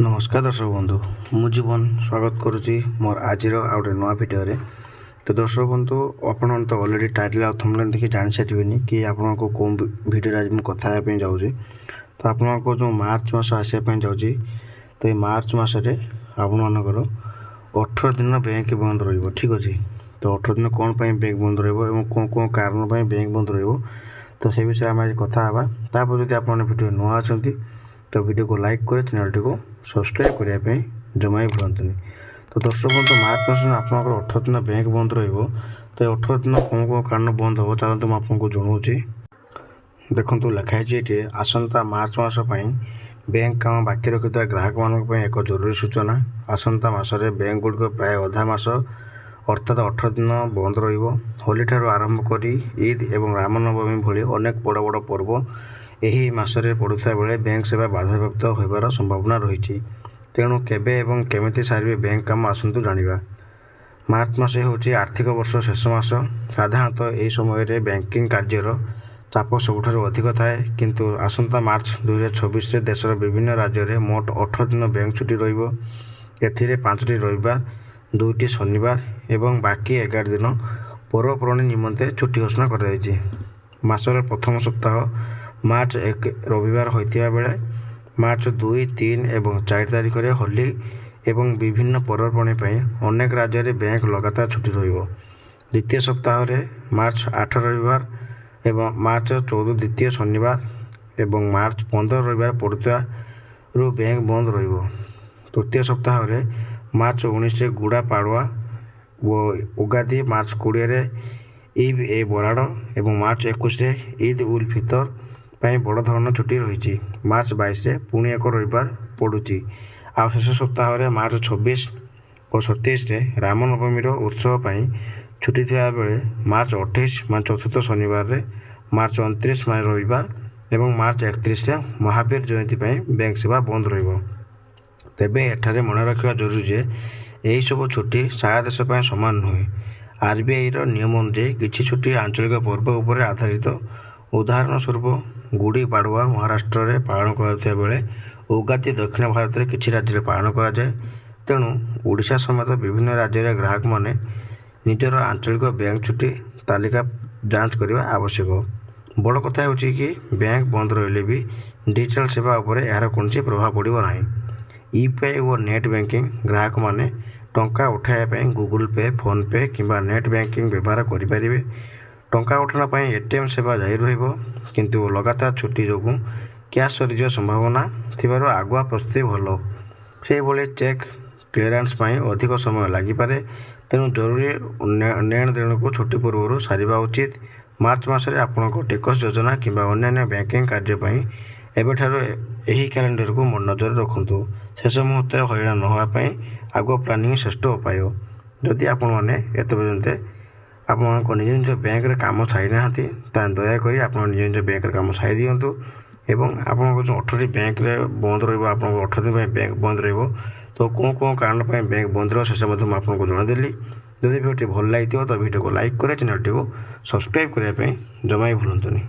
नमस्कार दर्शक बंधु मु जीवन स्वागत करुच्ची मोर आज गोटे नुआ भिडियो तो दर्शक बंधु आपन तो अलरेडी टाइटल और थंबनेल देखि जानि सारिबेनी कि आपन को कोन भिडियो आज मु कथा पे जाउची। तो आपन को जो मार्च मास आसे पे जाउची तो ये मार्च मास रे आपन मानकर 18 दिन बैंक बंद रहिबो। ठीक अछि, तो 18 दिन कोन पे बैंक बंद रहिबो एवं कोन कोन कारण पे बैंक बंद रहिबो तो से विषय हम आज कथा हबा। तापर जदि आपन भिडियो नुआ अछंती तो वीडियो को लाइक करे चैनल को सब्सक्राइब करने जमा ही भूलतुनि। तो दर्शक बंधु मार्च मास आपंकर 18 दिन बैंक बंद रहिबो। तो 18 दिन कौन कौन कारण बंद हो चलते मुझे आपको जनाऊँगी। देखो लिखाई आसंता मार्च मास बैंक काम बाकी रखिता ग्राहक मानक एक जरूरी सूचना। आसंता मासरे बैंक गुड़िक प्राय अधा मास अर्थात 18 दिन बंद रहिबो। होली ठारू आरंभ करी ईद एवं रामनवमी भली अनेक बड़ बड़ पर्व यही मासरे पड़ुता बेले बैंक सेवा बाधाप्राप्त होबार संभावना रही। तेणु केबे एवं केमिति सारे बैंक काम आसतु जानिबा। मार्च मास होची आर्थिक वर्ष शेष मास। साधारणतः यही समय बैंकिंग कार्यर चाप सबुठारु अधिक थाए, किंतु आसंता मार्च 2026 रे देशर विभिन्न राज्य में मोट 18 दिन बैंक छुट्टी रहिबो। एथिरे 5टी रविवार, 2टी शनिवार एवं बाकी 11 दिन पर्वपर्वाणी निमंते छुट्टी घोषणा कर जायछि। मासर प्रथम सप्ताह मार्च 1 रविवार होइतिबा बेले मार्च 2, 3 एवं 4 तारिख रे होली एवं विभिन्न पर्वपर्वाणी पई अनेक राज्य में बैंक लगातार छुट्टी रहिबो। द्वितीय सप्ताह रे मार्च 8 रविवार एवं मार्च 14 द्वितीय शनिवार एवं मार्च 15 रविवार पड़ुता बैंक बंद रहिबो। तृतीय सप्ताह रे मार्च 19 गुड़ा पाड़वा और उगादी, मार्च 20 रे ईद ए बराड़ एवं मार्च 21 रे ईद उल फितर पाई बड़ धरण छुट्टी रही। मार्च 22 रे पुणी एक रविवार पड़ुची। आ शेष सप्ताह रे मार्च 26 और 27 रे रामनवमी उत्सव पाई छुट्टी थिया बेले मार्च 28 मान चतुर्थ शनिवार रे, मार्च 29 मान रविवार एवं मार्च 31 रे महावीर जयंती पाई बैंक सेवा बंद रहिबो। तेबे एठारे मन रखिबा जरूरी जे एही सब छुट्टी सारा देश पाई समान नुहे। आरबीआई रो नियम अनुसार किछि छुट्टी आंचलिक पर्व उपर आधारित। उदाहरण स्वरूप गुड़ी पाड़वा महाराष्ट्र में पालन करा बेले उगादी दक्षिण भारत में किसी राज्य में पालन करा जाए। तेणु ओडिशा समेत विभिन्न राज्य में ग्राहक माने निजर आंचलिक बैंक छुट्टी तालिका जांच करने आवश्यक। बड़ कथा हो कि बैंक बंद रहिले भी डिजिटल सेवा उपर यार कौन प्रभाव पड़ो ना। यूपीआई और नेट बैंकिंग ग्राहक माने टंका उठाया गूगल पे, फोन पे किंबा नेट बैंकिंग व्यवहार करें। टंका उठाना एटीएम सेवा जारी रहिबो, किंतु लगातार छुट्टी जो कैश सरीज संभावना थिबारो आगुआ प्रस्तुति भल। से भली चेक क्लीयरेंस अधिक समय लगिपारे। तेणु जरूरी लेन देन को छुट्टी पूर्व सारिबा उचित। मार्च मासरे आपनको टिकस योजना किंबा अन्य बैंकिंग कार्य एबेठारो एही कैलेंडर को नजर रखुंतु। शेष मुहूर्त हईराण न होगापाई आगुआ प्लानिंग श्रेष्ठ उपाय। जदि आपण मैंने एत पर्यंत आप निज निज बैंक रे काम सारी ना दयाक आप निज निज बैंक रे काम सारी दिंतु। एवं आप जो 18 बैंक रे बंद रहिबो, आप 18 दिन बैंक बंद रहिबो तो कौन कौन कारण बैंक बंद रही से आपको जनादेली। जदि भिडियो भल लगी तो भिडियो को लाइक करे, चैनल को सब्सक्राइब करने जमा ही भूलतुनि।